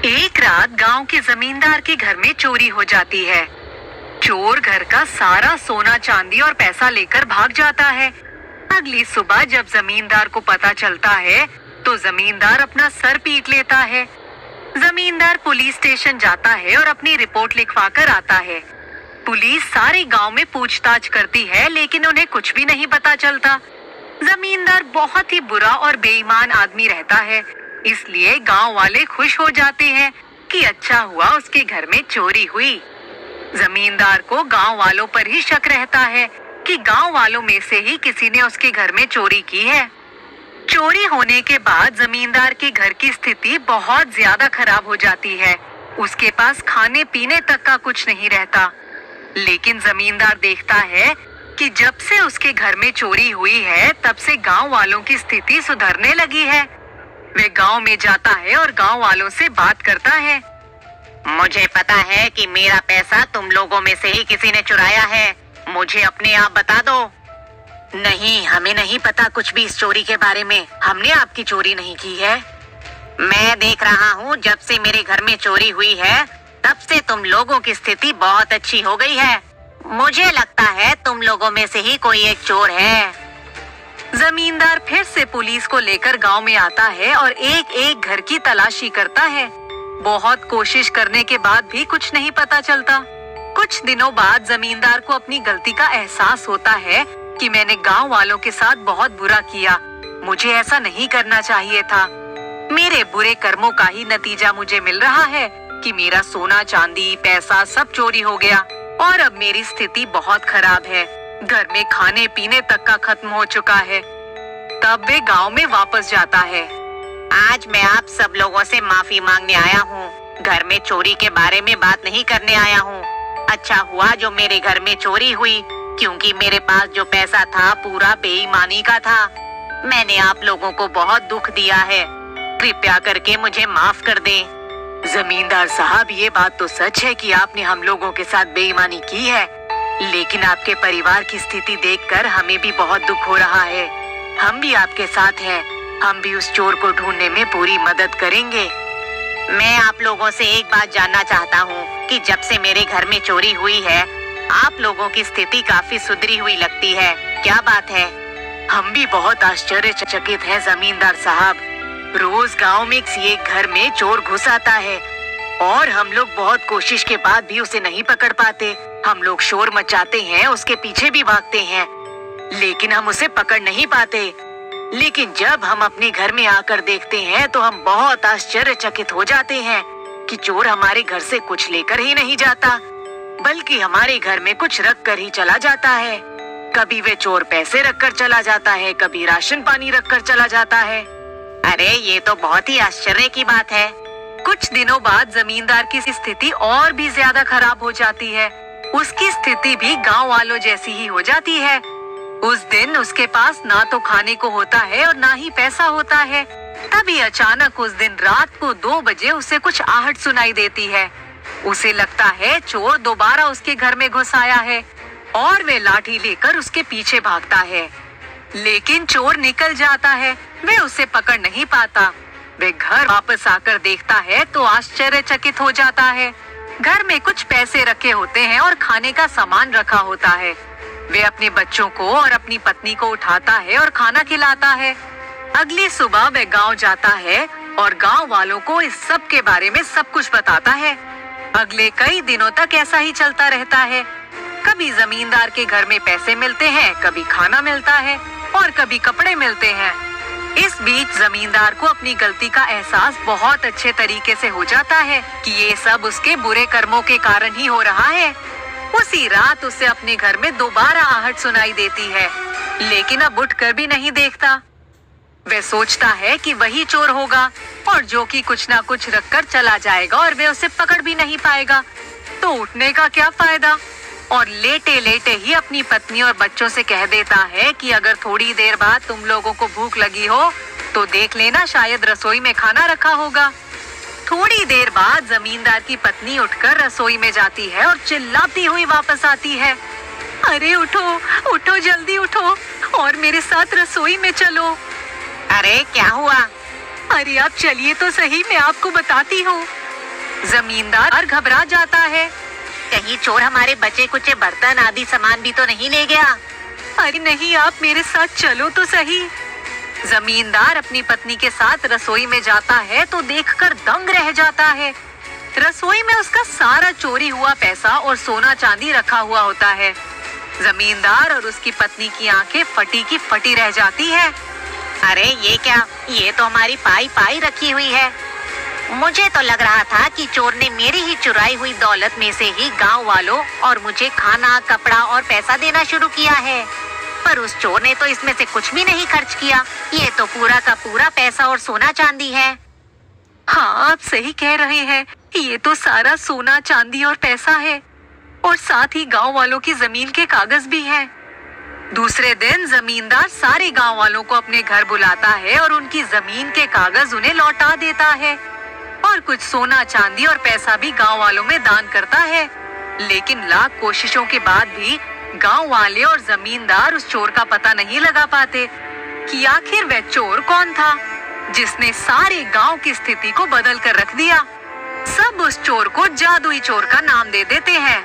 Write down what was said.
एक रात गांव के जमींदार के घर में चोरी हो जाती है। चोर घर का सारा सोना चांदी और पैसा लेकर भाग जाता है। अगली सुबह जब जमींदार को पता चलता है तो जमींदार अपना सर पीट लेता है। जमींदार पुलिस स्टेशन जाता है और अपनी रिपोर्ट लिखवा कर आता है। पुलिस सारे गांव में पूछताछ करती है लेकिन उन्हें कुछ भी नहीं पता चलता। जमींदार बहुत ही बुरा और बेईमान आदमी रहता है, इसलिए गांव वाले खुश हो जाते हैं कि अच्छा हुआ उसके घर में चोरी हुई। जमींदार को गांव वालों पर ही शक रहता है कि गांव वालों में से ही किसी ने उसके घर में चोरी की है। चोरी होने के बाद जमींदार के घर की स्थिति बहुत ज्यादा खराब हो जाती है। उसके पास खाने पीने तक का कुछ नहीं रहता। लेकिन जमींदार देखता है कि जब से उसके घर में चोरी हुई है तब से गांव वालों की स्थिति सुधरने लगी है। वे गांव में जाता है और गांव वालों से बात करता है। मुझे पता है कि मेरा पैसा तुम लोगों में से ही किसी ने चुराया है, मुझे अपने आप बता दो। नहीं, हमें नहीं पता कुछ भी इस चोरी के बारे में। हमने आपकी चोरी नहीं की है। मैं देख रहा हूँ जब से मेरे घर में चोरी हुई है तब से तुम लोगों की स्थिति बहुत अच्छी हो गई है। मुझे लगता है तुम लोगों में से ही कोई एक चोर है। जमींदार फिर से पुलिस को लेकर गांव में आता है और एक एक घर की तलाशी करता है। बहुत कोशिश करने के बाद भी कुछ नहीं पता चलता। कुछ दिनों बाद जमींदार को अपनी गलती का एहसास होता है कि मैंने गांव वालों के साथ बहुत बुरा किया। मुझे ऐसा नहीं करना चाहिए था। मेरे बुरे कर्मों का ही नतीजा मुझे मिल रहा है कि मेरा सोना चांदी पैसा सब चोरी हो गया और अब मेरी स्थिति बहुत खराब है। घर में खाने पीने तक का खत्म हो चुका है। तब वे गांव में वापस जाता है। आज मैं आप सब लोगों से माफी मांगने आया हूँ। घर में चोरी के बारे में बात नहीं करने आया हूँ। अच्छा हुआ जो मेरे घर में चोरी हुई, क्योंकि मेरे पास जो पैसा था पूरा बेईमानी का था। मैंने आप लोगों को बहुत दुख दिया है, कृपया करके मुझे माफ कर दें। जमींदार साहब, ये बात तो सच है कि आपने हम लोगों के साथ बेईमानी की है, लेकिन आपके परिवार की स्थिति देखकर हमें भी बहुत दुख हो रहा है। हम भी आपके साथ हैं। हम भी उस चोर को ढूंढने में पूरी मदद करेंगे। मैं आप लोगों से एक बात जानना चाहता हूँ कि जब से मेरे घर में चोरी हुई है आप लोगों की स्थिति काफी सुधरी हुई लगती है, क्या बात है? हम भी बहुत आश्चर्यचकित हैं जमींदार साहब। रोज गांव में एक घर में चोर घुस आता है और हम लोग बहुत कोशिश के बाद भी उसे नहीं पकड़ पाते। हम लोग शोर मचाते हैं, उसके पीछे भी भागते हैं, लेकिन हम उसे पकड़ नहीं पाते। लेकिन जब हम अपने घर में आकर देखते हैं तो हम बहुत आश्चर्यचकित हो जाते हैं कि चोर हमारे घर से कुछ लेकर ही नहीं जाता, बल्कि हमारे घर में कुछ रख कर ही चला जाता है। कभी वे चोर पैसे रख कर चला जाता है, कभी राशन पानी रख कर चला जाता है। अरे ये तो बहुत ही आश्चर्य की बात है। कुछ दिनों बाद जमींदार की स्थिति और भी ज्यादा खराब हो जाती है। उसकी स्थिति भी गांव वालों जैसी ही हो जाती है। उस दिन उसके पास ना तो खाने को होता है और ना ही पैसा होता है। तभी अचानक उस दिन रात को 2 बजे उसे कुछ आहट सुनाई देती है। उसे लगता है चोर दोबारा उसके घर में घुस आया है और वे लाठी लेकर उसके पीछे भागता है, लेकिन चोर निकल जाता है। वे उसे पकड़ नहीं पाता। वे घर वापस आकर देखता है तो आश्चर्यचकित हो जाता है। घर में कुछ पैसे रखे होते हैं और खाने का सामान रखा होता है। वे अपने बच्चों को और अपनी पत्नी को उठाता है और खाना खिलाता है। अगली सुबह वे गांव जाता है और गांव वालों को इस सब के बारे में सब कुछ बताता है। अगले कई दिनों तक ऐसा ही चलता रहता है। कभी जमींदार के घर में पैसे मिलते हैं, कभी खाना मिलता है और कभी कपड़े मिलते हैं। इस बीच जमींदार को अपनी गलती का एहसास बहुत अच्छे तरीके से हो जाता है कि ये सब उसके बुरे कर्मों के कारण ही हो रहा है। उसी रात उसे अपने घर में दोबारा आहट सुनाई देती है, लेकिन अब उठकर भी नहीं देखता। वह सोचता है कि वही चोर होगा और जो कि कुछ ना कुछ रखकर चला जाएगा और वे उसे पकड़ भी नहीं पाएगा, तो उठने का क्या फायदा। और लेटे लेटे ही अपनी पत्नी और बच्चों से कह देता है कि अगर थोड़ी देर बाद तुम लोगों को भूख लगी हो तो देख लेना, शायद रसोई में खाना रखा होगा। थोड़ी देर बाद जमींदार की पत्नी उठकर रसोई में जाती है और चिल्लाती हुई वापस आती है, अरे उठो उठो, जल्दी उठो और मेरे साथ रसोई में चलो। अरे क्या हुआ? अरे आप चलिए तो सही, मैं आपको बताती हूँ। जमींदार घबरा जाता है। कहीं चोर हमारे बचे कुचे बर्तन आदि सामान भी तो नहीं ले गया? अरे नहीं, आप मेरे साथ चलो तो सही। जमींदार अपनी पत्नी के साथ रसोई में जाता है तो देखकर दंग रह जाता है। रसोई में उसका सारा चोरी हुआ पैसा और सोना चांदी रखा हुआ होता है। जमींदार और उसकी पत्नी की आंखें फटी की फटी रह जाती है। अरे ये क्या, ये तो हमारी पाई पाई रखी हुई है। मुझे तो लग रहा था कि चोर ने मेरी ही चुराई हुई दौलत में से ही गांव वालों और मुझे खाना, कपड़ा और पैसा देना शुरू किया है, पर उस चोर ने तो इसमें से कुछ भी नहीं खर्च किया। ये तो पूरा का पूरा पैसा और सोना चांदी है। हाँ, आप सही कह रहे हैं, ये तो सारा सोना चांदी और पैसा है, और साथ ही गांव वालों की जमीन के कागज भी हैं। दूसरे दिन जमींदार सारे गांव वालों को अपने घर बुलाता है और उनकी जमीन के कागज उन्हें लौटा देता है, और कुछ सोना चांदी और पैसा भी गांव वालों में दान करता है। लेकिन लाख कोशिशों के बाद भी गांव वाले और जमींदार उस चोर का पता नहीं लगा पाते कि आखिर वह चोर कौन था जिसने सारे गांव की स्थिति को बदल कर रख दिया। सब उस चोर को जादुई चोर का नाम दे देते हैं।